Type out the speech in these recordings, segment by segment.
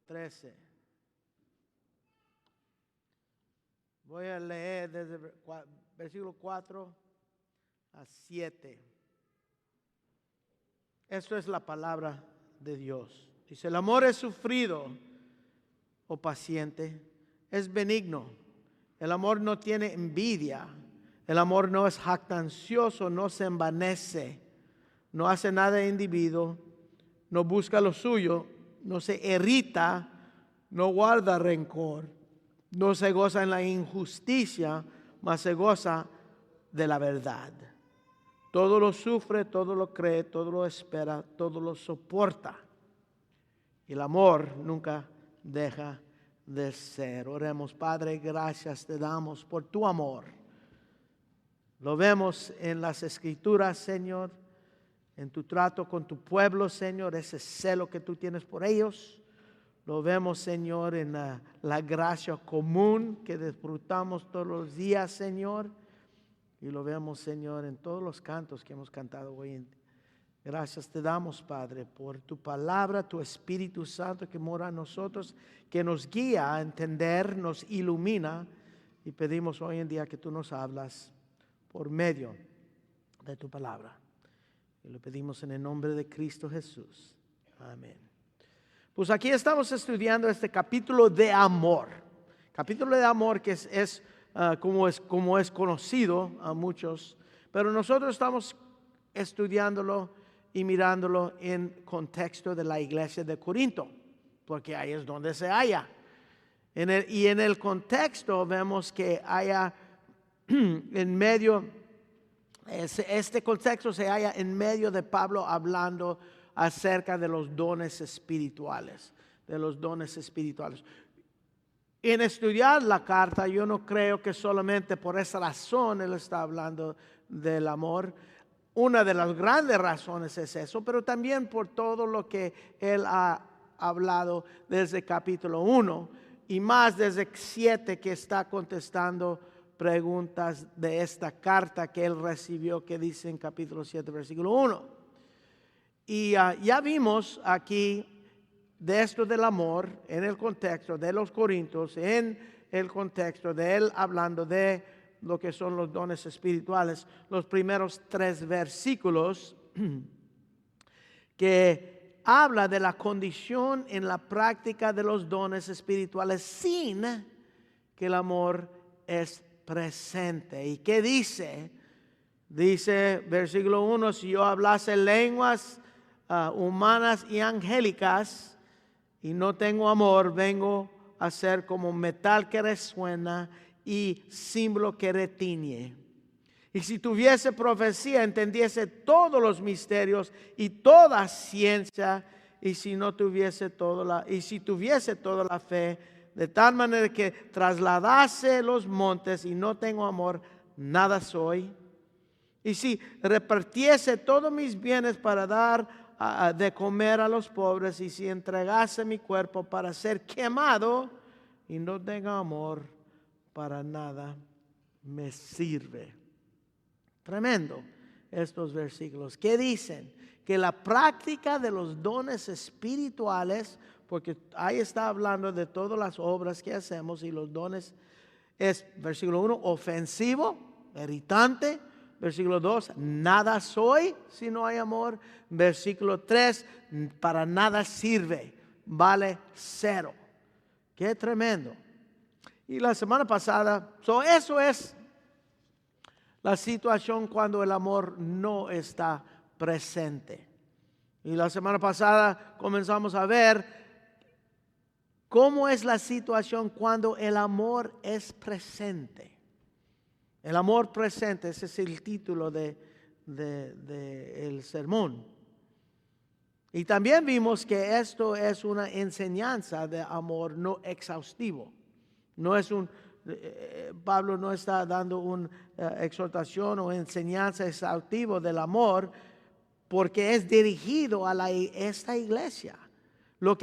13. Voy a leer desde versículo 4 a 7. Esto es la palabra de Dios. Dice, el amor es sufrido o paciente, es benigno. El amor no tiene envidia. El amor no es jactancioso, no se envanece, no hace nada indebido, no busca lo suyo, no se irrita, no guarda rencor, no se goza en la injusticia, mas se goza de la verdad. Todo lo sufre, todo lo cree, todo lo espera, todo lo soporta. Y el amor nunca deja de ser. Oremos, Padre, gracias te damos por tu amor. Lo vemos en las Escrituras, Señor, en tu trato con tu pueblo, Señor, ese celo que tú tienes por ellos. Lo vemos, Señor, en la gracia común que disfrutamos todos los días, Señor. Y lo vemos, Señor, en todos los cantos que hemos cantado hoy. Gracias te damos, Padre, por tu palabra, tu Espíritu Santo que mora en nosotros, que nos guía a entender, nos ilumina. Y pedimos hoy en día que tú nos hablas por medio de tu palabra. Y lo pedimos en el nombre de Cristo Jesús. Amén. Pues aquí estamos estudiando este capítulo de amor. Capítulo de amor que es como es conocido a muchos. Pero nosotros estamos estudiándolo y mirándolo en contexto de la iglesia de Corinto. Porque ahí es donde se halla. Y en el contexto vemos que haya en medio, este contexto se halla en medio de Pablo hablando acerca de los dones espirituales, En estudiar la carta, yo no creo que solamente por esa razón él está hablando del amor. Una de las grandes razones es eso, pero también por todo lo que él ha hablado desde capítulo 1 y más desde 7 que está contestando preguntas de esta carta que él recibió, que dice en capítulo 7, versículo 1. Y ya vimos aquí de esto del amor en el contexto de los Corintios, en el contexto de él hablando de lo que son los dones espirituales, los primeros 3 versículos que habla de la condición en la práctica de los dones espirituales sin que el amor es presente. ¿Y qué dice? Dice versículo 1, si yo hablase lenguas humanas y angélicas y no tengo amor, vengo a ser como metal que resuena y símbolo que retiñe. Y si tuviese profecía, entendiese todos los misterios y toda ciencia, y si tuviese toda la fe, de tal manera que trasladase los montes y no tengo amor, nada soy. Y si repartiese todos mis bienes para dar de comer a los pobres, y si entregase mi cuerpo para ser quemado y no tenga amor, para nada me sirve. Tremendo estos versículos. ¿Qué dicen? Que la práctica de los dones espirituales, porque ahí está hablando de todas las obras que hacemos, y los dones es, versículo 1, ofensivo, irritante. Versículo 2, nada soy si no hay amor. Versículo 3, para nada sirve, vale 0. Qué tremendo. Y la semana pasada, eso es la situación cuando el amor no está presente. Y la semana pasada comenzamos a ver cómo es la situación cuando el amor es presente. El amor presente, ese es el título del sermón. Y también vimos que esto es una enseñanza de amor no exhaustivo. No es Pablo no está dando una exhortación o enseñanza exhaustiva del amor, porque es dirigido a esta iglesia.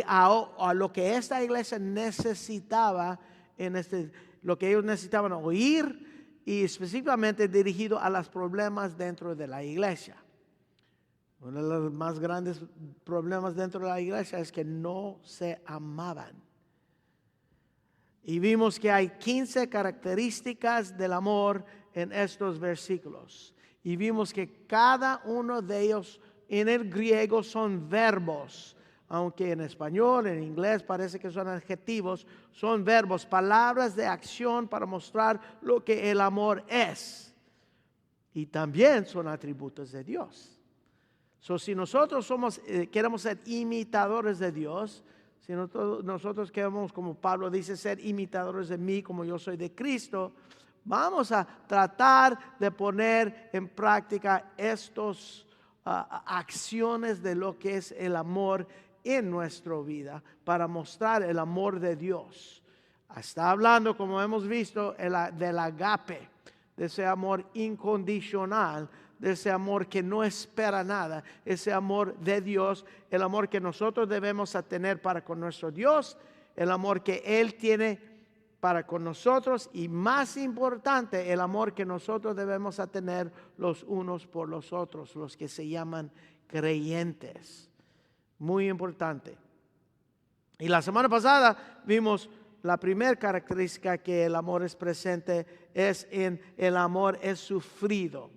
A lo que esta iglesia necesitaba, lo que ellos necesitaban oír, y específicamente dirigido a los problemas dentro de la iglesia. Uno de los más grandes problemas dentro de la iglesia es que no se amaban. Y vimos que hay 15 características del amor en estos versículos. Y vimos que cada uno de ellos en el griego son verbos. Aunque en español, en inglés parece que son adjetivos, son verbos, palabras de acción para mostrar lo que el amor es. Y también son atributos de Dios. Si nosotros queremos ser imitadores de Dios, si nosotros queremos, como Pablo dice, ser imitadores de mí como yo soy de Cristo, vamos a tratar de poner en práctica estas acciones de lo que es el amor en nuestra vida para mostrar el amor de Dios. Está hablando, como hemos visto, del agape, de ese amor incondicional, de ese amor que no espera nada, ese amor de Dios, el amor que nosotros debemos tener para con nuestro Dios, el amor que Él tiene para con nosotros y más importante, el amor que nosotros debemos tener los unos por los otros, los que se llaman creyentes. Muy importante. Y la semana pasada vimos la primera característica que el amor es presente es en el amor es sufrido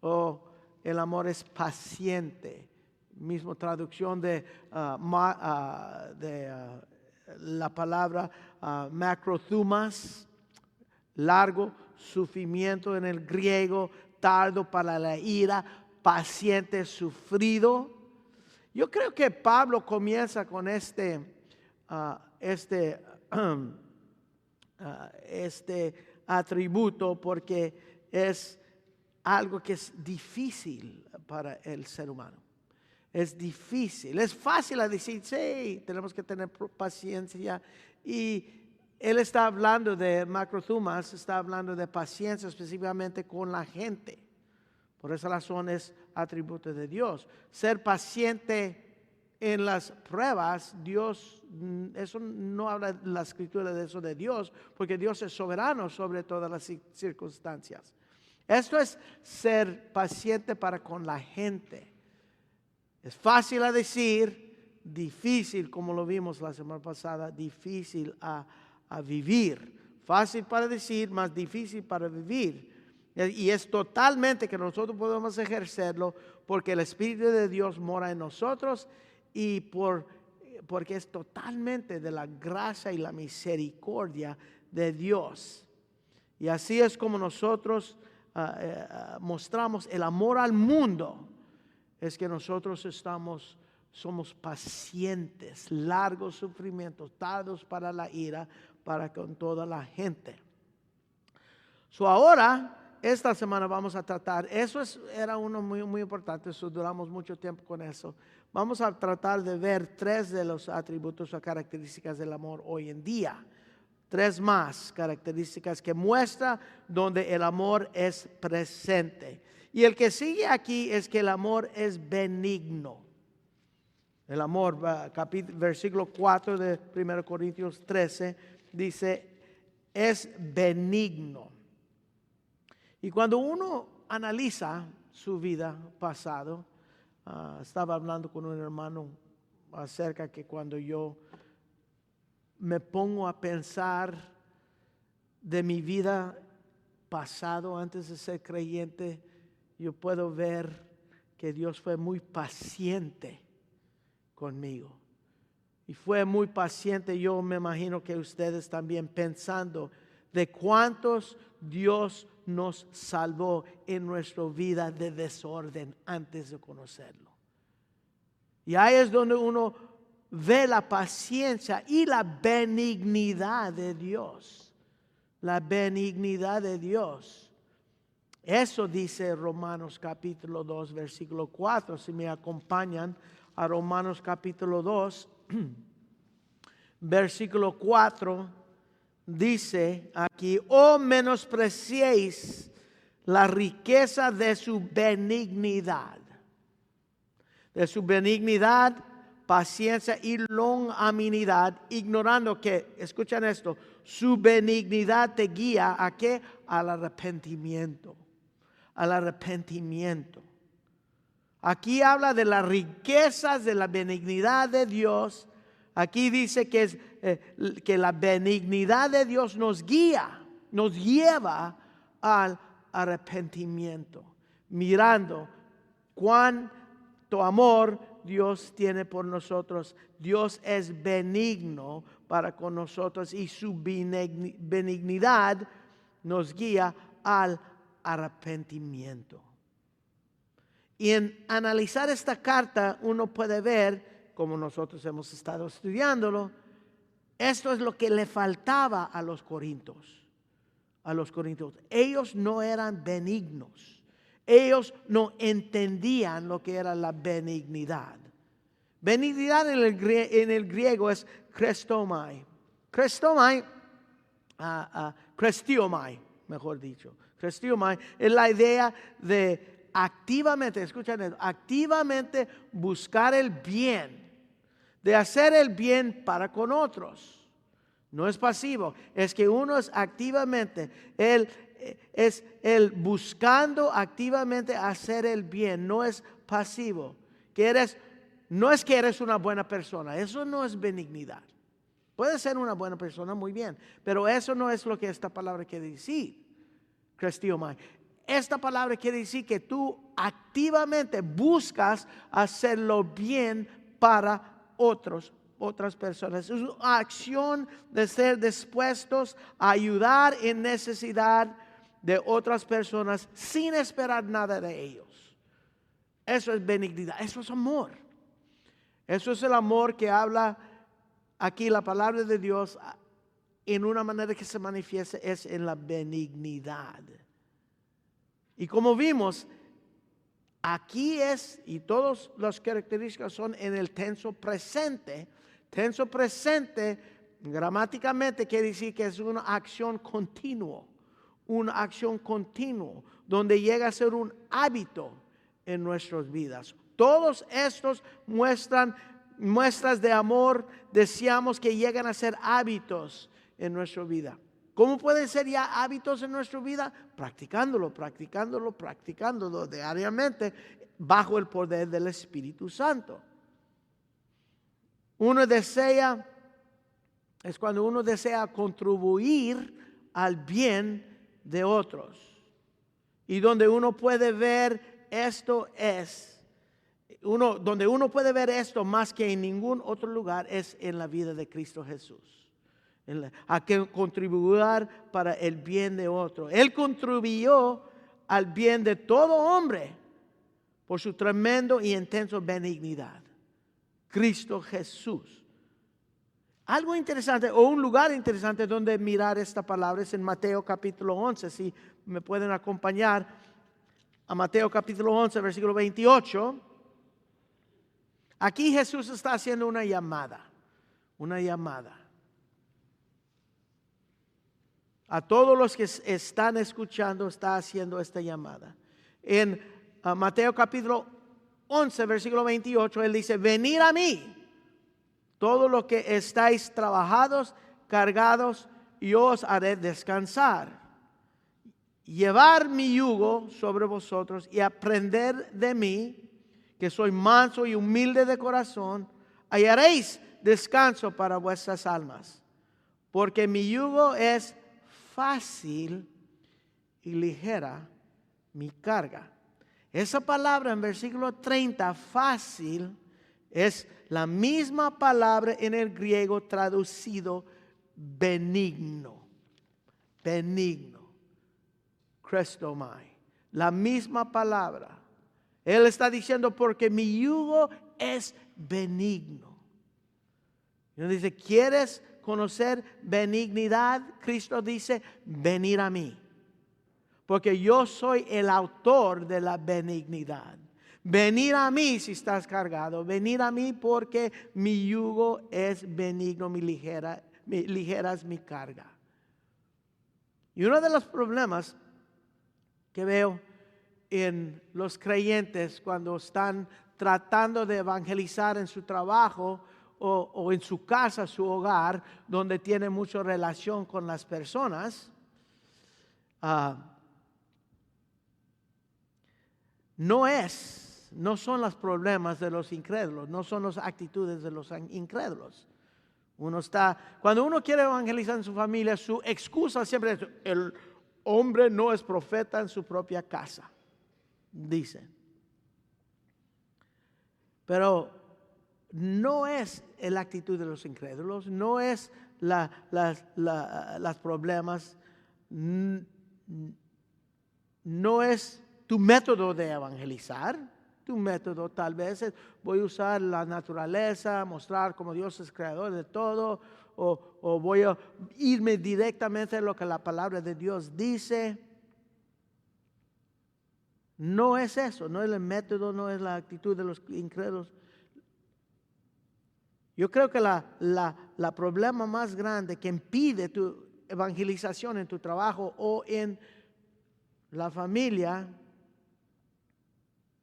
o el amor es paciente. Misma traducción de la palabra macrothumas, largo, sufrimiento en el griego, tardo para la ira, paciente, sufrido. Yo creo que Pablo comienza con este atributo porque es algo que es difícil para el ser humano. Es difícil, es fácil a decir, sí, tenemos que tener paciencia. Y él está hablando de macrothumas, está hablando de paciencia específicamente con la gente. Por esa razón es atributo de Dios. Ser paciente en las pruebas, Dios, eso no habla la escritura de eso de Dios, porque Dios es soberano sobre todas las circunstancias. Esto es ser paciente para con la gente. Es fácil a decir, difícil, como lo vimos la semana pasada, difícil a vivir. Fácil para decir, más difícil para vivir. Y es totalmente que nosotros podemos ejercerlo porque el Espíritu de Dios mora en nosotros y porque es totalmente de la gracia y la misericordia de Dios. Y así es como nosotros mostramos el amor al mundo. Es que nosotros somos pacientes, largos sufrimientos, tardos para la ira, para con toda la gente. Ahora, esta semana vamos a tratar, era uno muy, muy importante, duramos mucho tiempo con eso. Vamos a tratar de ver 3 de los atributos o características del amor hoy en día. 3 más características que muestra donde el amor es presente. Y el que sigue aquí es que el amor es benigno. El amor, versículo 4 de 1 Corintios 13, dice, es benigno. Y cuando uno analiza su vida pasado, estaba hablando con un hermano acerca que cuando yo me pongo a pensar de mi vida pasado antes de ser creyente, yo puedo ver que Dios fue muy paciente conmigo. Y fue muy paciente, yo me imagino que ustedes también pensando de cuántos Dios nos salvó en nuestra vida de desorden antes de conocerlo. Y ahí es donde uno ve la paciencia y la benignidad de Dios. La benignidad de Dios. Eso dice Romanos capítulo 2, versículo 4. Si me acompañan a Romanos capítulo 2, versículo 4, dice aquí, oh menospreciéis la riqueza de su benignidad. De su benignidad, paciencia y longanimidad, ignorando que, escuchen esto, su benignidad te guía ¿a qué? Al arrepentimiento. Al arrepentimiento. Aquí habla de las riquezas de la benignidad de Dios. Aquí dice que la benignidad de Dios nos guía, nos lleva al arrepentimiento, mirando cuánto amor Dios tiene por nosotros. Dios es benigno para con nosotros y su benignidad nos guía al arrepentimiento. Y en analizar esta carta uno puede ver, como nosotros hemos estado estudiándolo, esto es lo que le faltaba a los corintios. Ellos no eran benignos. Ellos no entendían lo que era la benignidad. Benignidad en el griego es Christomai. Christiomai, mejor dicho. Christiomai es la idea de activamente, escuchen esto, activamente buscar el bien, de hacer el bien para con otros. No es pasivo, es que uno es activamente, es el buscando activamente hacer el bien, no es pasivo. No es que eres una buena persona, eso no es benignidad. Puedes ser una buena persona, muy bien, pero eso no es lo que esta palabra quiere decir. Christiomai. Esta palabra quiere decir que tú activamente buscas hacerlo bien para otras personas. Es una acción de ser dispuestos a ayudar en necesidad de otras personas sin esperar nada de ellos. Eso es benignidad, eso es amor. Eso es el amor que habla aquí la palabra de Dios en una manera que se manifiesta es en la benignidad. Y como vimos, aquí y todas las características son en el tenso presente. Tenso presente, gramáticamente, quiere decir que es una acción continua. Una acción continua, donde llega a ser un hábito en nuestras vidas. Todos estos muestras de amor, deseamos que lleguen a ser hábitos en nuestra vida. ¿Cómo pueden ser ya hábitos en nuestra vida? Practicándolo diariamente bajo el poder del Espíritu Santo. Es cuando uno desea contribuir al bien de otros. Y donde uno puede ver donde uno puede ver esto más que en ningún otro lugar es en la vida de Cristo Jesús. A que contribuir para el bien de otro. Él contribuyó al bien de todo hombre por su tremendo y intenso benignidad. Cristo Jesús. Algo interesante o un lugar interesante donde mirar esta palabra es en Mateo capítulo 11. Si me pueden acompañar a Mateo capítulo 11, versículo 28. Aquí Jesús está haciendo una llamada. A todos los que están escuchando está haciendo esta llamada. En Mateo capítulo 11, versículo 28, Él dice, venid a mí, todos los que estáis trabajados, cargados, y yo os haré descansar. Llevar mi yugo sobre vosotros y aprender de mí, que soy manso y humilde de corazón, hallaréis descanso para vuestras almas. Porque mi yugo es fácil y ligera mi carga. Esa palabra en versículo 30, fácil, es la misma palabra en el griego traducido benigno. Christomai. La misma palabra. Él está diciendo porque mi yugo es benigno. Y uno dice, ¿quieres conocer benignidad? Cristo dice, venid a mí. Porque yo soy el autor de la benignidad. Venid a mí si estás cargado. Venid a mí porque mi yugo es benigno, ligera es mi carga. Y uno de los problemas que veo en los creyentes cuando están tratando de evangelizar en su trabajo o en su casa, su hogar, donde tiene mucha relación con las personas, no es no son los problemas de los incrédulos, no son las actitudes de los incrédulos. Cuando uno quiere evangelizar en su familia, su excusa siempre es: el hombre no es profeta en su propia casa, dicen. Pero no es la actitud de los incrédulos, no es los problemas, no es tu método de evangelizar. Tu método tal vez es: voy a usar la naturaleza, mostrar cómo Dios es creador de todo, o voy a irme directamente a lo que la palabra de Dios dice. No es eso, no es el método, no es la actitud de los incrédulos. Yo creo que la problema más grande que impide tu evangelización en tu trabajo o en la familia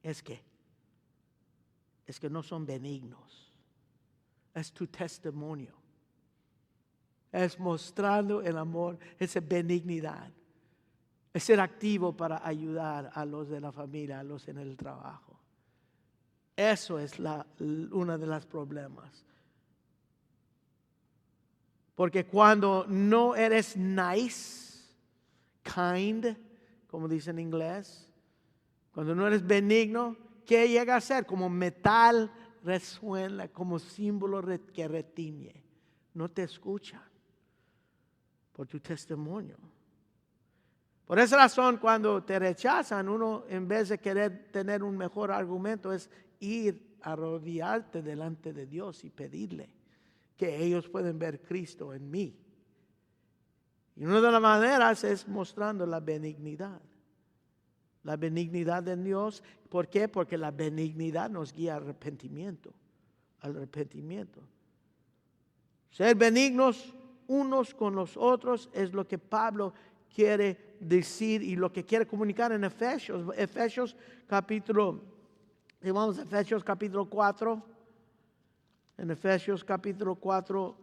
es que no son benignos. Es tu testimonio. Es mostrando el amor, esa benignidad. Es ser activo para ayudar a los de la familia, a los en el trabajo. Eso es uno de los problemas. Porque cuando no eres nice, kind, como dice en inglés, cuando no eres benigno, ¿qué llega a ser? Como metal resuena, como símbolo que retiñe. No te escuchan por tu testimonio. Por esa razón, cuando te rechazan, uno, en vez de querer tener un mejor argumento, es ir a arrodillarte delante de Dios y pedirle que ellos pueden ver Cristo en mí. Y una de las maneras es mostrando la benignidad. La benignidad de Dios. ¿Por qué? Porque la benignidad nos guía al arrepentimiento. Ser benignos unos con los otros es lo que Pablo quiere decir y lo que quiere comunicar en Efesios. Efesios capítulo 4. En Efesios capítulo 4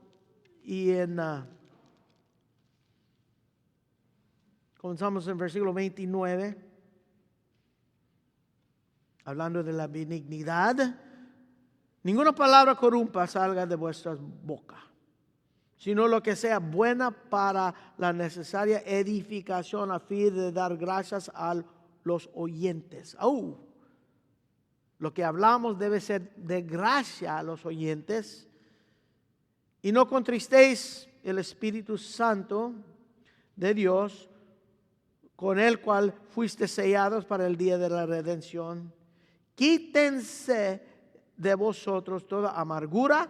y comenzamos en versículo 29. Hablando de la benignidad. Ninguna palabra corrupta salga de vuestras bocas, sino lo que sea buena para la necesaria edificación a fin de dar gracias a los oyentes. Lo que hablamos debe ser de gracia a los oyentes. Y no contristéis el Espíritu Santo de Dios, con el cual fuiste sellados para el día de la redención. Quítense de vosotros toda amargura,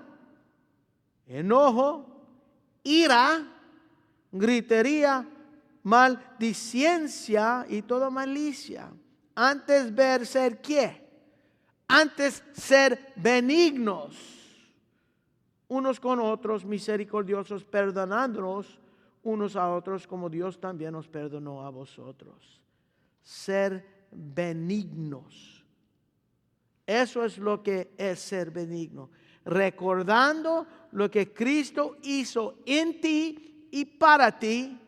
enojo, ira, gritería, maldicencia y toda malicia. Antes ver ser ¿qué? Antes ser benignos unos con otros, misericordiosos, perdonándonos unos a otros como Dios también nos perdonó a vosotros. Ser benignos. Eso es lo que es ser benigno. Recordando lo que Cristo hizo en ti y para ti.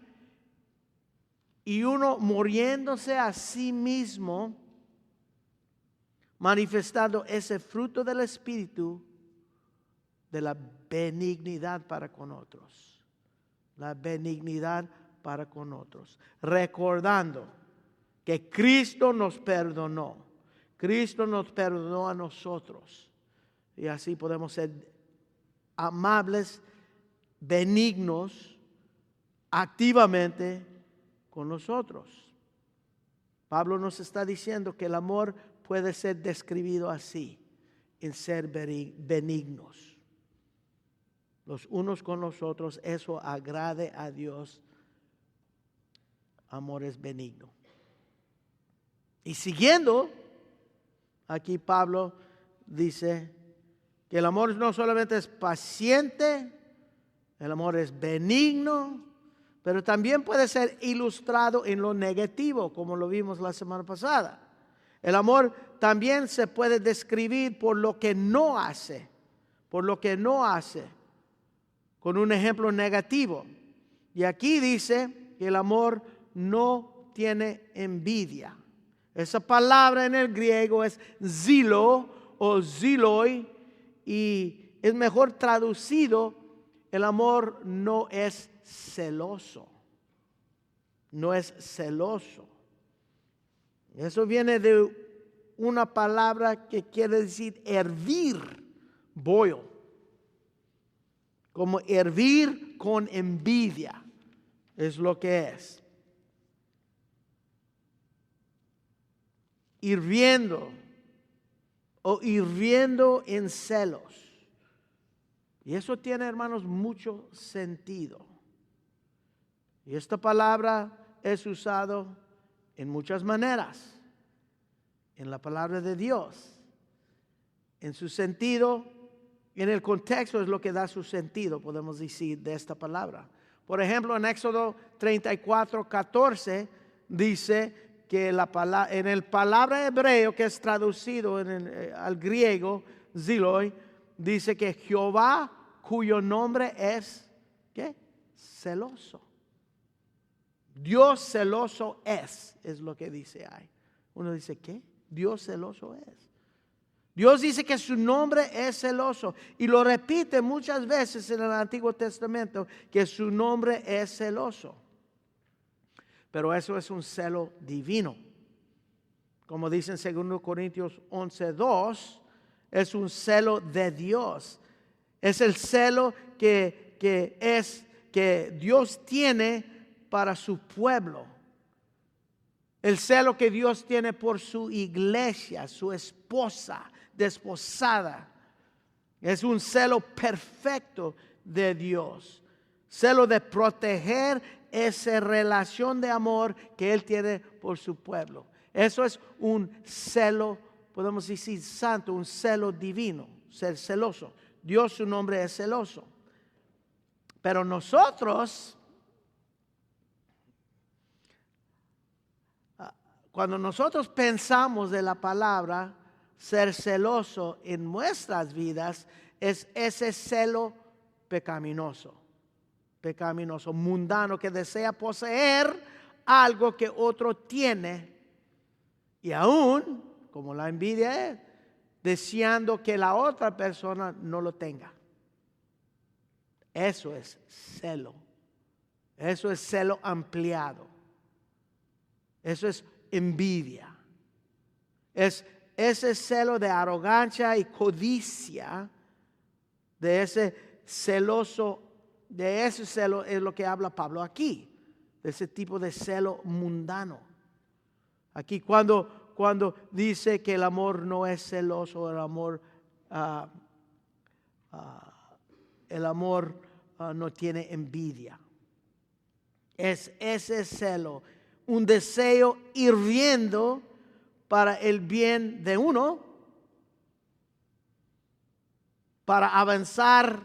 Y uno muriéndose a sí mismo, manifestando ese fruto del Espíritu de la benignidad para con otros. La benignidad para con otros. Recordando que Cristo nos perdonó. Cristo nos perdonó a nosotros. Y así podemos ser amables, benignos, activamente con nosotros. Pablo nos está diciendo que el amor puede ser describido así, en ser benignos. Los unos con los otros, eso agrade a Dios. Amor es benigno. Y siguiendo, aquí Pablo dice que el amor no solamente es paciente, el amor es benigno, pero también puede ser ilustrado en lo negativo, como lo vimos la semana pasada. El amor también se puede describir por lo que no hace, con un ejemplo negativo. Y aquí dice que el amor no tiene envidia. Esa palabra en el griego es zilo o ziloi y es mejor traducido, el amor no es celoso. No es celoso. Eso viene de una palabra que quiere decir hervir, boil. Como hervir con envidia, es lo que es. Hirviendo o hirviendo en celos. Y eso tiene, hermanos, mucho sentido. Y esta palabra es usado en muchas maneras. En la palabra de Dios. En su sentido, en el contexto es lo que da su sentido, podemos decir, de esta palabra. Por ejemplo, en Éxodo 34:14 dice que en el palabra hebreo que es traducido al griego, ziloi, dice que Jehová, cuyo nombre es, ¿qué? Celoso. Dios celoso es lo que dice ahí. Uno dice, ¿qué? Dios celoso es. Dios dice que su nombre es celoso y lo repite muchas veces en el Antiguo Testamento que su nombre es celoso. Pero eso es un celo divino. Como dice en 2 Corintios 11:2, es un celo de Dios. Es el celo que Dios tiene para su pueblo. El celo que Dios tiene por su iglesia, su esposa, desposada. Es un celo perfecto de Dios. Celo de proteger esa relación de amor que Él tiene por su pueblo. Eso es un celo, podemos decir santo, un celo divino, ser celoso. Dios, su nombre es celoso. Pero nosotros, cuando nosotros pensamos de la palabra ser celoso en nuestras vidas, es ese celo pecaminoso, mundano, que desea poseer algo que otro tiene y aún, como la envidia es, deseando que la otra persona no lo tenga. Eso es celo. Eso es celo ampliado. Eso es envidia. Es ese celo de arrogancia y codicia, de ese celoso, de ese celo es lo que habla Pablo aquí, de ese tipo de celo mundano. Aquí cuando dice que el amor no es celoso, el amor no tiene envidia. Es ese celo, un deseo hirviendo para el bien de uno, para avanzar,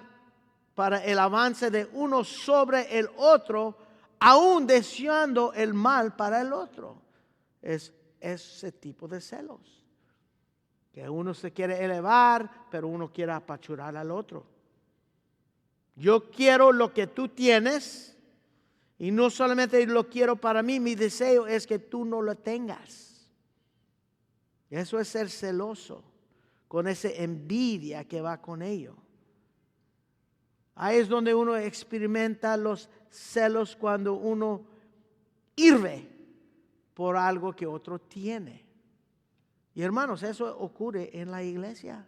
para el avance de uno sobre el otro, aún deseando el mal para el otro. Es ese tipo de celos, que uno se quiere elevar, pero uno quiere apachurar al otro. Yo quiero lo que tú tienes, y no solamente lo quiero para mí, mi deseo es que tú no lo tengas. Eso es ser celoso, con esa envidia que va con ello. Ahí es donde uno experimenta los celos, cuando uno hirve por algo que otro tiene. Y hermanos, eso ocurre en la iglesia.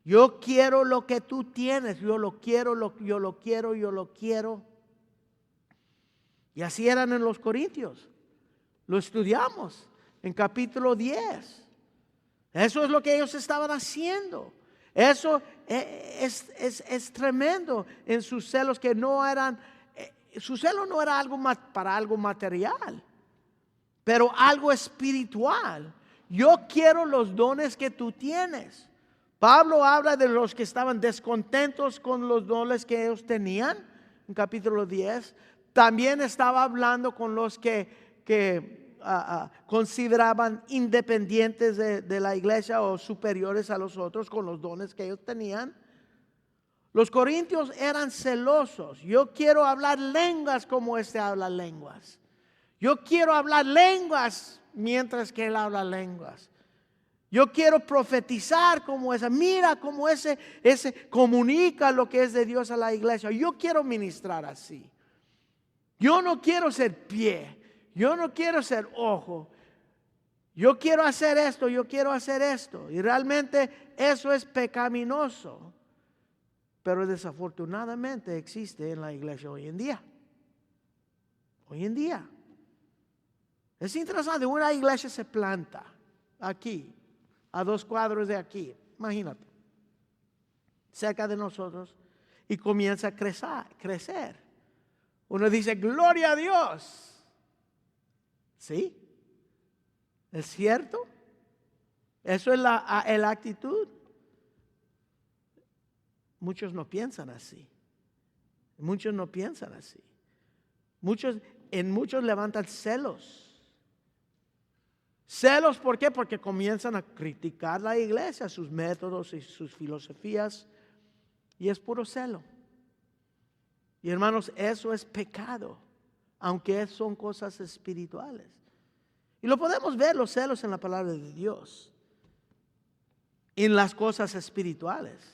Yo quiero lo que tú tienes, yo lo quiero. Y así eran en los Corintios. Lo estudiamos en capítulo 10. Eso es lo que ellos estaban haciendo. Eso es tremendo en sus celos, que no eran, su celo no era para algo material, pero algo espiritual. Yo quiero los dones que tú tienes. Pablo habla de los que estaban descontentos con los dones que ellos tenían en capítulo 10. También estaba hablando con los que consideraban independientes de la iglesia o superiores a los otros con los dones que ellos tenían. Los corintios eran celosos. Yo quiero hablar lenguas como este habla lenguas. Yo quiero hablar lenguas mientras que él habla lenguas. Yo quiero profetizar como esa. Mira cómo ese comunica lo que es de Dios a la iglesia. Yo quiero ministrar así. Yo no quiero ser pie. Yo no quiero ser ojo. Yo quiero hacer esto, yo quiero hacer esto. Y realmente eso es pecaminoso. Pero desafortunadamente existe en la iglesia hoy en día. Hoy en día. Es interesante, una iglesia se planta aquí, a 2 cuadros de aquí, imagínate, cerca de nosotros, y comienza a crecer. Uno dice, gloria a Dios. ¿Sí? ¿Es cierto? Eso es la actitud. Muchos no piensan así. Muchos no piensan así. En muchos levantan celos. Celos, ¿por qué? Porque comienzan a criticar la iglesia, sus métodos y sus filosofías. Y es puro celo. Y hermanos, eso es pecado, aunque son cosas espirituales. Y lo podemos ver, los celos, en la palabra de Dios, en las cosas espirituales.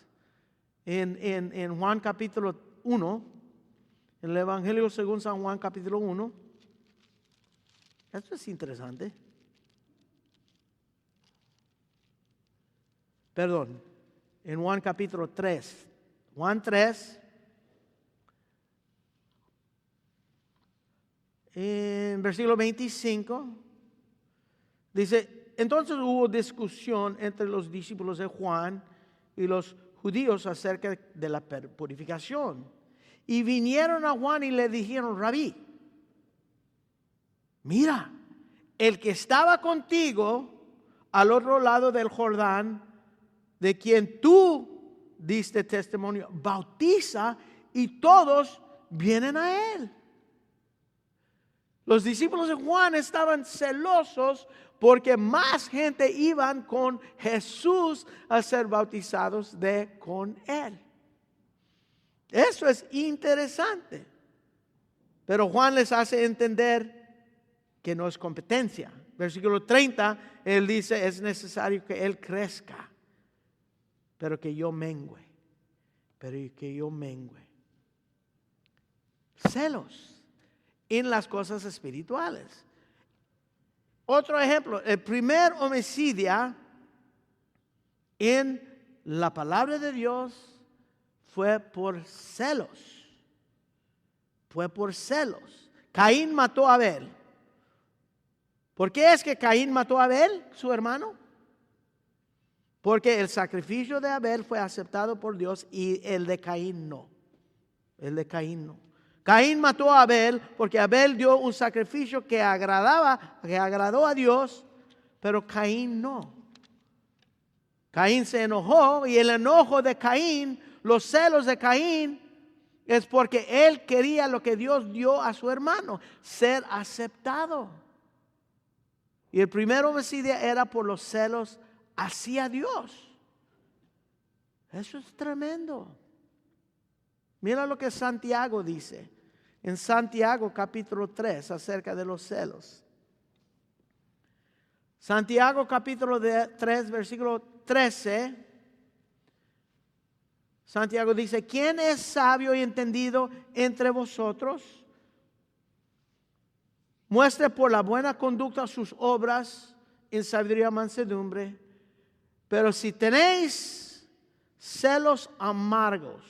En Juan capítulo 1, en el Evangelio según San Juan capítulo 1, esto es interesante. Perdón, en Juan capítulo 3, Juan 3, en versículo 25, dice, entonces hubo discusión entre los discípulos de Juan y los judíos acerca de la purificación. Y vinieron a Juan y le dijeron, Rabí, mira, el que estaba contigo al otro lado del Jordán, de quien tú diste testimonio, bautiza y todos vienen a él. Los discípulos de Juan estaban celosos porque más gente iban con Jesús a ser bautizados con él. Eso es interesante. Pero Juan les hace entender que no es competencia. Versículo 30, él dice, es necesario que él crezca, pero que yo mengüe. Celos en las cosas espirituales. Otro ejemplo, el primer homicidio en la palabra de Dios fue por celos. Caín mató a Abel. ¿Por qué es que Caín mató a Abel, su hermano? Porque el sacrificio de Abel fue aceptado por Dios y el de Caín no. Caín mató a Abel porque Abel dio un sacrificio que agradó a Dios, pero Caín no. Caín se enojó y el enojo de Caín, los celos de Caín, es porque él quería lo que Dios dio a su hermano, ser aceptado. Y el primer homicidio era por los celos hacia Dios. Eso es tremendo. Mira lo que Santiago dice en Santiago capítulo 3 acerca de los celos. Santiago capítulo 3 versículo 13. Santiago dice, ¿quién es sabio y entendido entre vosotros? Muestre por la buena conducta sus obras en sabiduría y mansedumbre. Pero si tenéis celos amargos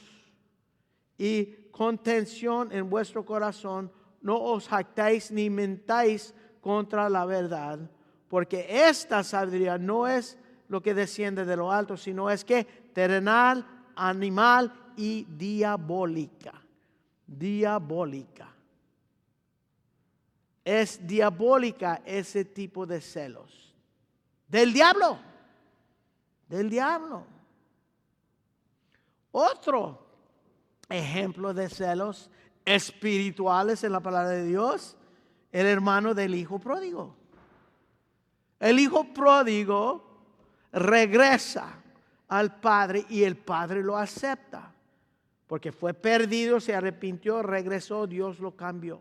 y contención en vuestro corazón, no os jactéis ni mentáis contra la verdad, porque esta sabiduría no es lo que desciende de lo alto, sino es que terrenal, animal y diabólica. Es diabólica ese tipo de celos. Del diablo. Otro ejemplo de celos espirituales en la palabra de Dios, el hermano del hijo pródigo. El hijo pródigo regresa al padre y el padre lo acepta. Porque fue perdido, se arrepintió, regresó, Dios lo cambió.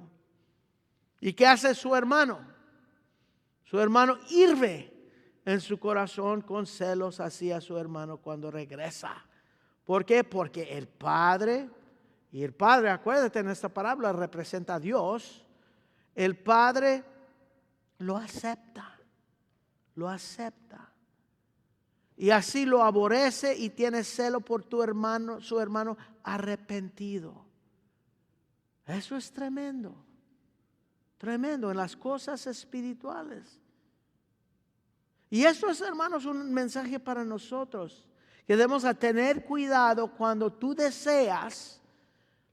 ¿Y qué hace su hermano? Su hermano hirve en su corazón con celos hacia su hermano cuando regresa. ¿Por qué? Porque el Padre, y el Padre, acuérdate, en esta parábola representa a Dios. El Padre lo acepta, lo acepta. Y así lo aborrece y tiene celo por tu hermano, su hermano arrepentido. Eso es tremendo, tremendo en las cosas espirituales. Y eso es, hermanos, un mensaje para nosotros, que debemos a tener cuidado cuando tú deseas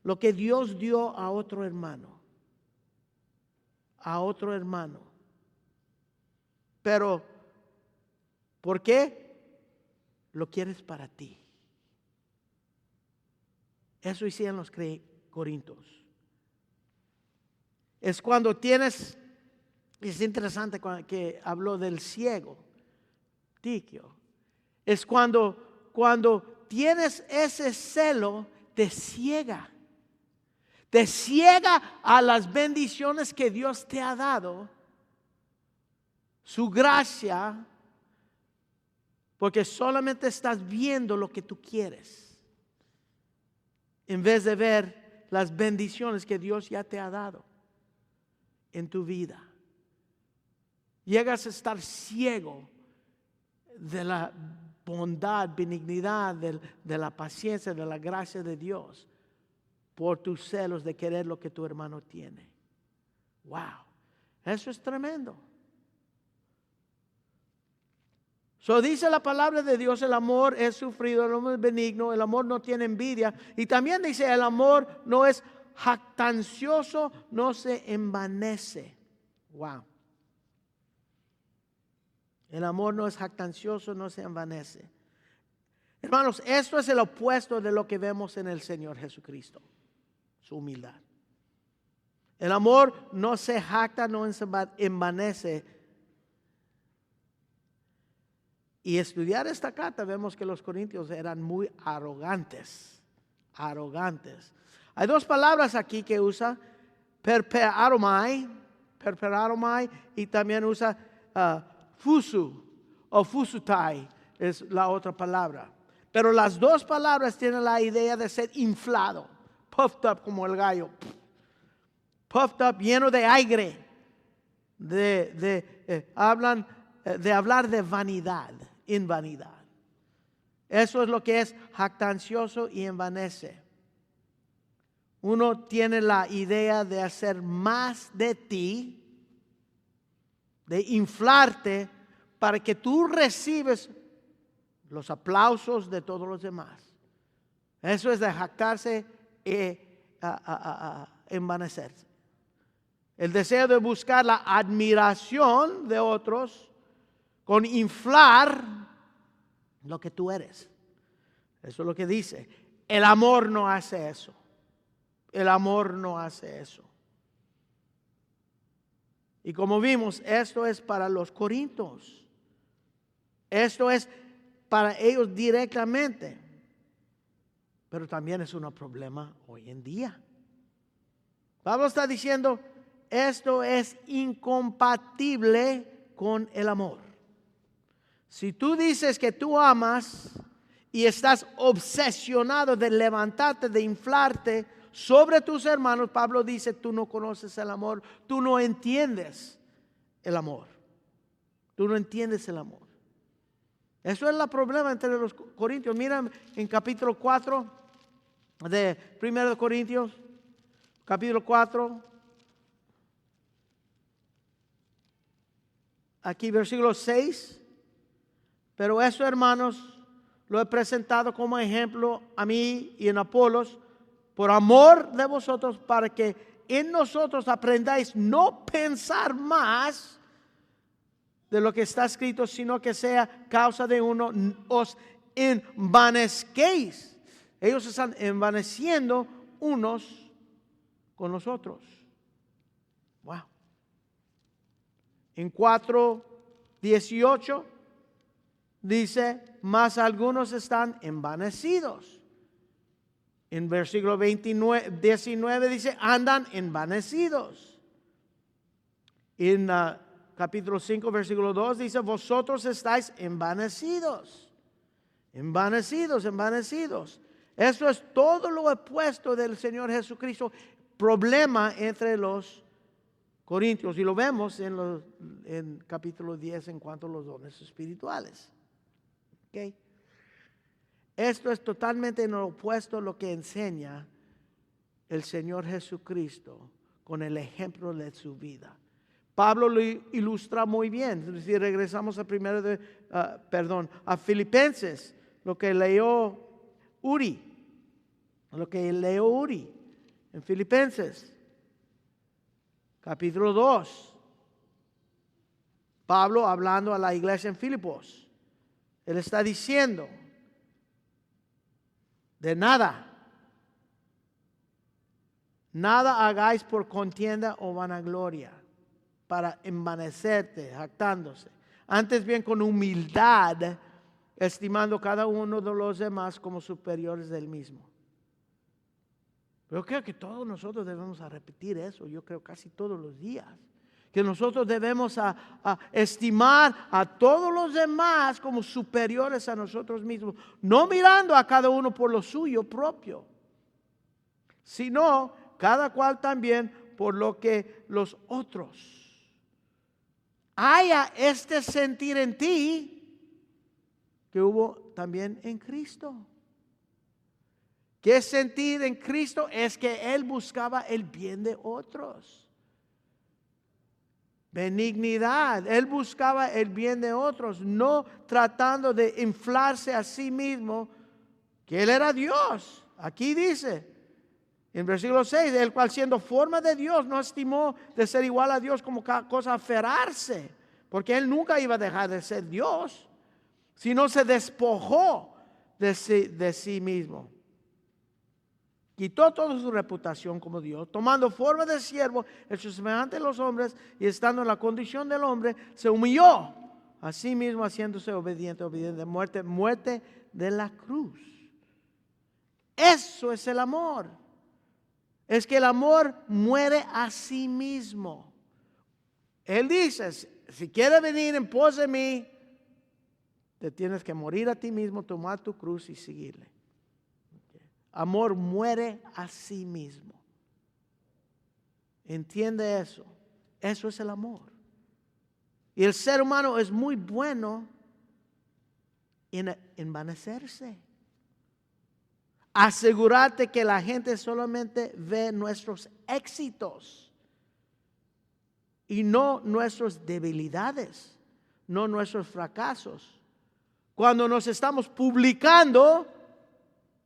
lo que Dios dio a otro hermano. A otro hermano. Pero, ¿por qué? Lo quieres para ti. Eso hicieron los corintios. Es cuando tienes, es interesante que habló del ciego, Tiquio. Es cuando tienes ese celo, te ciega. Te ciega a las bendiciones que Dios te ha dado. Su gracia. Porque solamente estás viendo lo que tú quieres, en vez de ver las bendiciones que Dios ya te ha dado en tu vida. Llegas a estar ciego de la bondad, benignidad, de la paciencia, de la gracia de Dios, por tus celos de querer lo que tu hermano tiene. Wow, eso es tremendo. So dice la palabra de Dios, el amor es sufrido, el amor es benigno, el amor no tiene envidia. Y también dice, el amor no es jactancioso, no se envanece. Wow. El amor no es jactancioso, no se envanece. Hermanos, esto es el opuesto de lo que vemos en el Señor Jesucristo, su humildad. El amor no se jacta, no se envanece. Y estudiar esta carta vemos que los corintios eran muy arrogantes. Arrogantes. Hay dos palabras aquí que usa, perperaromai, y también usa fusu o fusutai, es la otra palabra. Pero las dos palabras tienen la idea de ser inflado, puffed up como el gallo, puffed up, lleno de aire, hablan de hablar de vanidad, en vanidad. Eso es lo que es jactancioso y envanece. Uno tiene la idea de hacer más de ti, de inflarte para que tú recibes los aplausos de todos los demás. Eso es de jactarse y envanecerse. El deseo de buscar la admiración de otros con inflar lo que tú eres. Eso es lo que dice. El amor no hace eso. El amor no hace eso. Y como vimos, esto es para los corintios. Esto es para ellos directamente. Pero también es un problema hoy en día. Pablo está diciendo, esto es incompatible con el amor. Si tú dices que tú amas y estás obsesionado de levantarte, de inflarte sobre tus hermanos, Pablo dice, tú no conoces el amor, tú no entiendes el amor. Tú no entiendes el amor. Eso es el problema entre los corintios. Mira en capítulo 4 de 1 Corintios, capítulo 4. Aquí versículo 6. Pero eso, hermanos, lo he presentado como ejemplo a mí y en Apolos, por amor de vosotros, para que en nosotros aprendáis no pensar más de lo que está escrito, sino que sea causa de uno, os envanezquéis. Ellos están envaneciendo unos con los otros. Wow. En 4:18 dice, mas algunos están envanecidos. En versículo 19 dice, andan envanecidos. En capítulo 5, versículo 2, dice, vosotros estáis envanecidos. Envanecidos, envanecidos. Eso es todo lo opuesto del Señor Jesucristo. Problema entre los corintios. Y lo vemos en capítulo 10 en cuanto a los dones espirituales. ¿Okay? Esto es totalmente en lo opuesto a lo que enseña el Señor Jesucristo con el ejemplo de su vida. Pablo lo ilustra muy bien. Si regresamos a Filipenses, lo que leyó Uri en Filipenses, capítulo 2. Pablo hablando a la iglesia en Filipos. Él está diciendo, de nada hagáis por contienda o vanagloria, para envanecerte, jactándose. Antes bien con humildad, estimando cada uno de los demás como superiores del mismo. Yo creo que todos nosotros debemos repetir eso, yo creo casi todos los días. Que nosotros debemos a estimar a todos los demás como superiores a nosotros mismos. No mirando a cada uno por lo suyo propio, sino cada cual también por lo que los otros. Haya este sentir en ti que hubo también en Cristo. ¿Qué sentir en Cristo? Es que Él buscaba el bien de otros. Benignidad. Él buscaba el bien de otros, no tratando de inflarse a sí mismo, que Él era Dios. Aquí dice, en versículo 6, el cual siendo forma de Dios, no estimó de ser igual a Dios como cosa a aferrarse, porque Él nunca iba a dejar de ser Dios, sino se despojó de sí mismo. Quitó toda su reputación como Dios, tomando forma de siervo, hecho semejante a los hombres, y estando en la condición del hombre, se humilló a sí mismo, haciéndose obediente de muerte de la cruz. Eso es el amor. Es que el amor muere a sí mismo. Él dice, si quieres venir en pos de mí, te tienes que morir a ti mismo, tomar tu cruz y seguirle. Amor muere a sí mismo. Entiende eso. Eso es el amor. Y el ser humano es muy bueno en envanecerse. Asegúrate que la gente solamente ve nuestros éxitos y no nuestras debilidades, no nuestros fracasos. Cuando nos estamos publicando,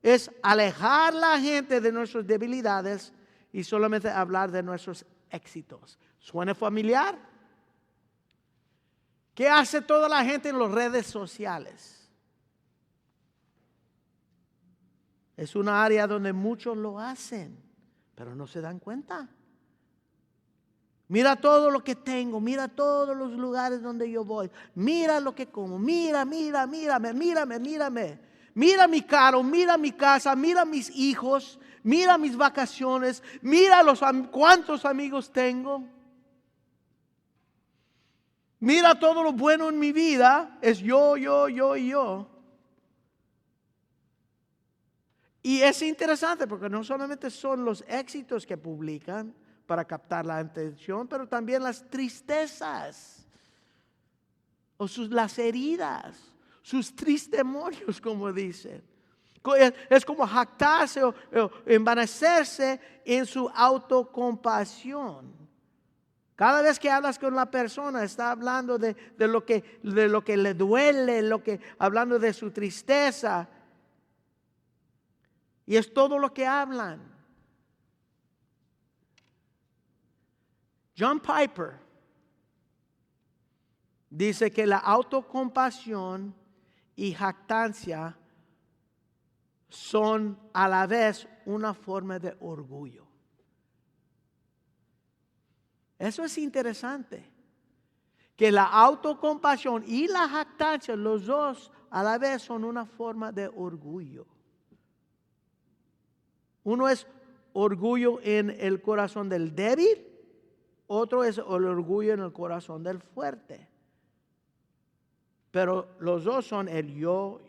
es alejar a la gente de nuestras debilidades y solamente hablar de nuestros éxitos. ¿Suena familiar? ¿Qué hace toda la gente en las redes sociales? Es una área donde muchos lo hacen, pero no se dan cuenta. Mira todo lo que tengo, mira todos los lugares donde yo voy, mira lo que como, mírame. Mira mi carro, mira mi casa, mira mis hijos, mira mis vacaciones, mira cuántos amigos tengo. Mira todo lo bueno en mi vida, es yo. Y es interesante porque no solamente son los éxitos que publican para captar la atención, pero también las tristezas o las heridas. Sus testimonios, como dicen. Es como jactarse o envanecerse en su autocompasión. Cada vez que hablas con la persona, está hablando de lo que le duele, hablando de su tristeza. Y es todo lo que hablan. John Piper dice que la autocompasión y jactancia son a la vez una forma de orgullo. Eso es interesante. Que la autocompasión y la jactancia, los dos a la vez son una forma de orgullo. Uno es orgullo en el corazón del débil, otro es el orgullo en el corazón del fuerte. Pero los dos son el yo.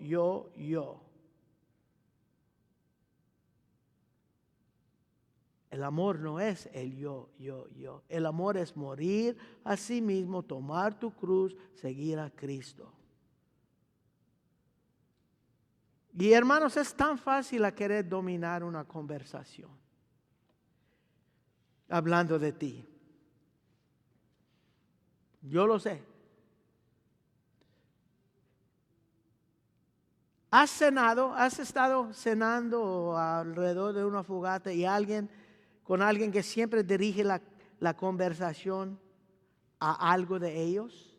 El amor no es el yo. El amor es morir a sí mismo, tomar tu cruz, seguir a Cristo. Y hermanos, es tan fácil a querer dominar una conversación. Hablando de ti. Yo lo sé. ¿Has cenado? ¿Has estado cenando alrededor de una fogata y con alguien que siempre dirige la conversación a algo de ellos?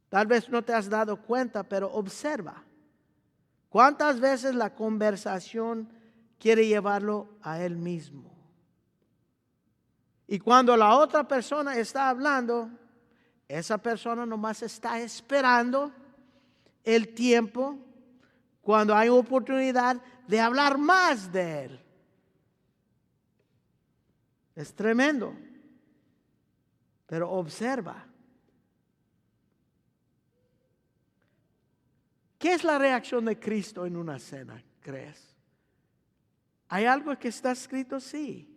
Tal vez no te has dado cuenta, pero observa. ¿Cuántas veces la conversación quiere llevarlo a él mismo? Y cuando la otra persona está hablando, esa persona nomás está esperando el tiempo cuando hay oportunidad de hablar más de él. Es tremendo. Pero observa. ¿Qué es la reacción de Cristo en una cena, crees? ¿Hay algo que está escrito? Sí.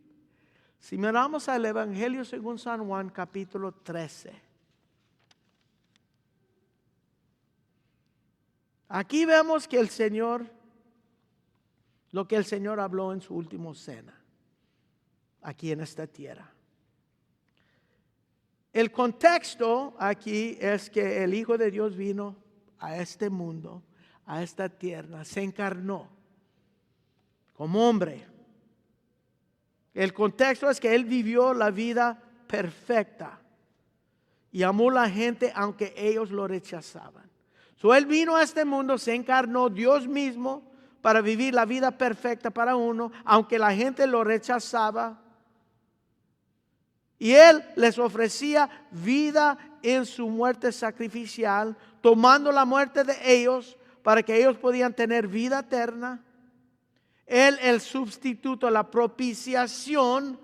Si miramos al Evangelio según San Juan, capítulo 13. Aquí vemos que lo que el Señor habló en su última cena, aquí en esta tierra. El contexto aquí es que el Hijo de Dios vino a este mundo, a esta tierra, se encarnó como hombre. El contexto es que Él vivió la vida perfecta y amó a la gente aunque ellos lo rechazaban. Él vino a este mundo, se encarnó Dios mismo para vivir la vida perfecta para uno, aunque la gente lo rechazaba. Y Él les ofrecía vida en su muerte sacrificial, tomando la muerte de ellos para que ellos podían tener vida eterna. Él, el sustituto, la propiciación,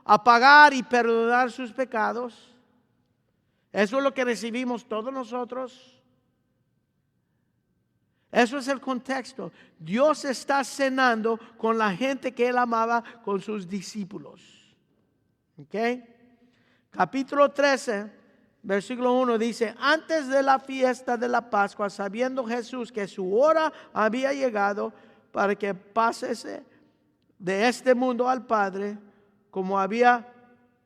a pagar y perdonar sus pecados. Eso es lo que recibimos todos nosotros. Eso es el contexto. Dios está cenando con la gente que Él amaba, con sus discípulos. ¿Ok? Capítulo 13, versículo 1 dice: antes de la fiesta de la Pascua, sabiendo Jesús que su hora había llegado para que pasase de este mundo al Padre, como había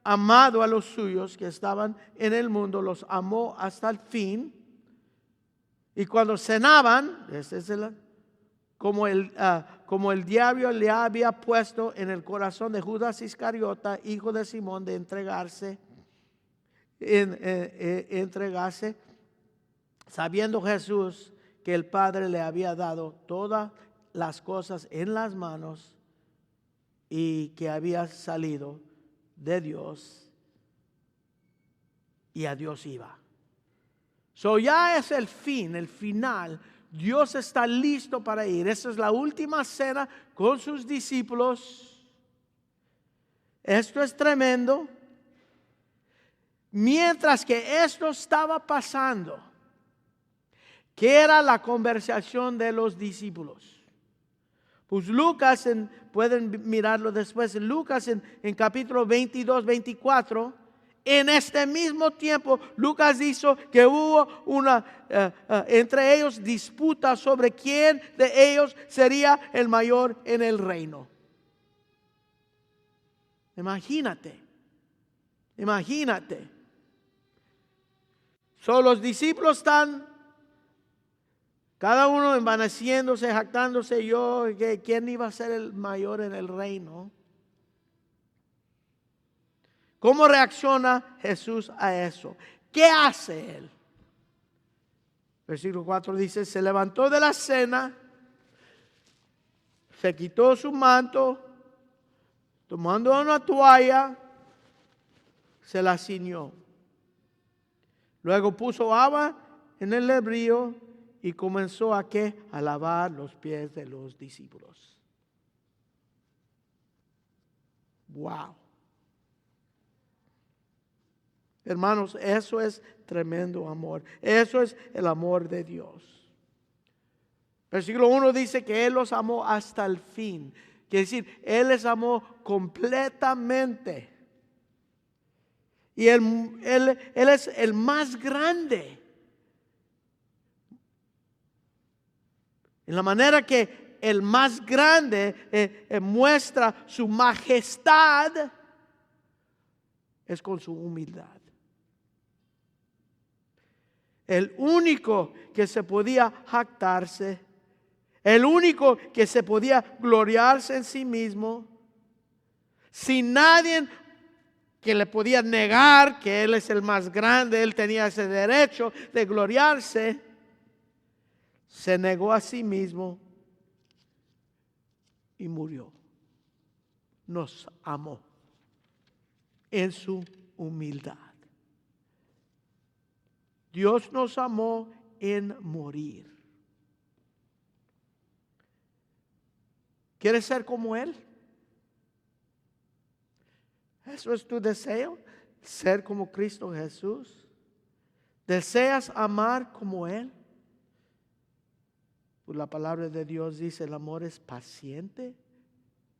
amado a los suyos que estaban en el mundo, los amó hasta el fin. Y cuando cenaban, como el diablo le había puesto en el corazón de Judas Iscariota, hijo de Simón, de entregarse, sabiendo Jesús que el Padre le había dado todas las cosas en las manos y que había salido de Dios y a Dios iba. Ya es el fin, el final. Dios está listo para ir. Esa es la última cena con sus discípulos. Esto es tremendo. Mientras que esto estaba pasando, ¿qué era la conversación de los discípulos? Pues Lucas, pueden mirarlo después, Lucas en capítulo 22, 24, en este mismo tiempo, Lucas dijo que hubo entre ellos disputa sobre quién de ellos sería el mayor en el reino. Imagínate. Los discípulos están, cada uno envaneciéndose, jactándose, ¿quién iba a ser el mayor en el reino? ¿Cómo reacciona Jesús a eso? ¿Qué hace Él? Versículo 4 dice: se levantó de la cena, se quitó su manto, tomando una toalla, se la ciñó. Luego puso agua en el lebrillo y comenzó a lavar los pies de los discípulos. Wow. Hermanos, eso es tremendo amor. Eso es el amor de Dios. Versículo 1 dice que Él los amó hasta el fin. Quiere decir, Él les amó completamente. Y Él es el más grande. En la manera que el más grande muestra su majestad es con su humildad. El único que se podía jactarse, el único que se podía gloriarse en sí mismo, sin nadie que le podía negar que Él es el más grande, Él tenía ese derecho de gloriarse, se negó a sí mismo y murió. Nos amó en su humildad. Dios nos amó en morir. ¿Quieres ser como Él? ¿Eso es tu deseo? ¿Ser como Cristo Jesús? ¿Deseas amar como Él? Pues la palabra de Dios dice, el amor es paciente,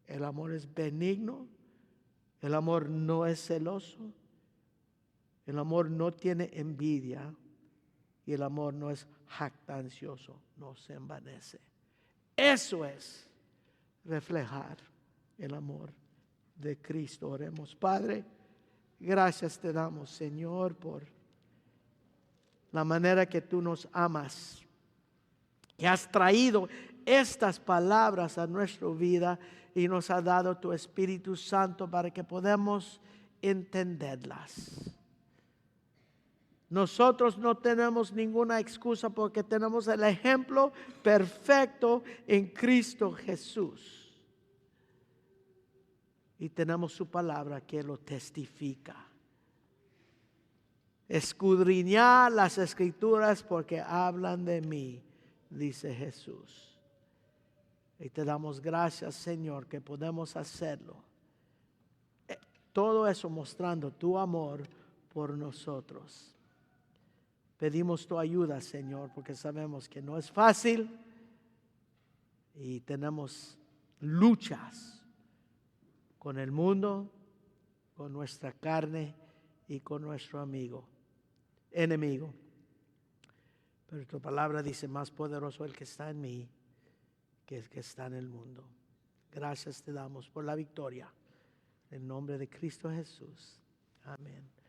el amor es benigno, el amor no es celoso, el amor no tiene envidia y el amor no es jactancioso, no se envanece. Eso es reflejar el amor de Cristo. Oremos. Padre, gracias te damos, Señor, por la manera que tú nos amas, que has traído estas palabras a nuestra vida y nos ha dado tu Espíritu Santo para que podamos entenderlas. Nosotros no tenemos ninguna excusa porque tenemos el ejemplo perfecto en Cristo Jesús. Y tenemos su palabra que lo testifica. Escudriñad las Escrituras porque hablan de mí, dice Jesús. Y te damos gracias, Señor, que podemos hacerlo. Todo eso mostrando tu amor por nosotros. Pedimos tu ayuda, Señor, porque sabemos que no es fácil y tenemos luchas con el mundo, con nuestra carne y con nuestro enemigo. Pero tu palabra dice, más poderoso el que está en mí que el que está en el mundo. Gracias te damos por la victoria. En nombre de Cristo Jesús. Amén.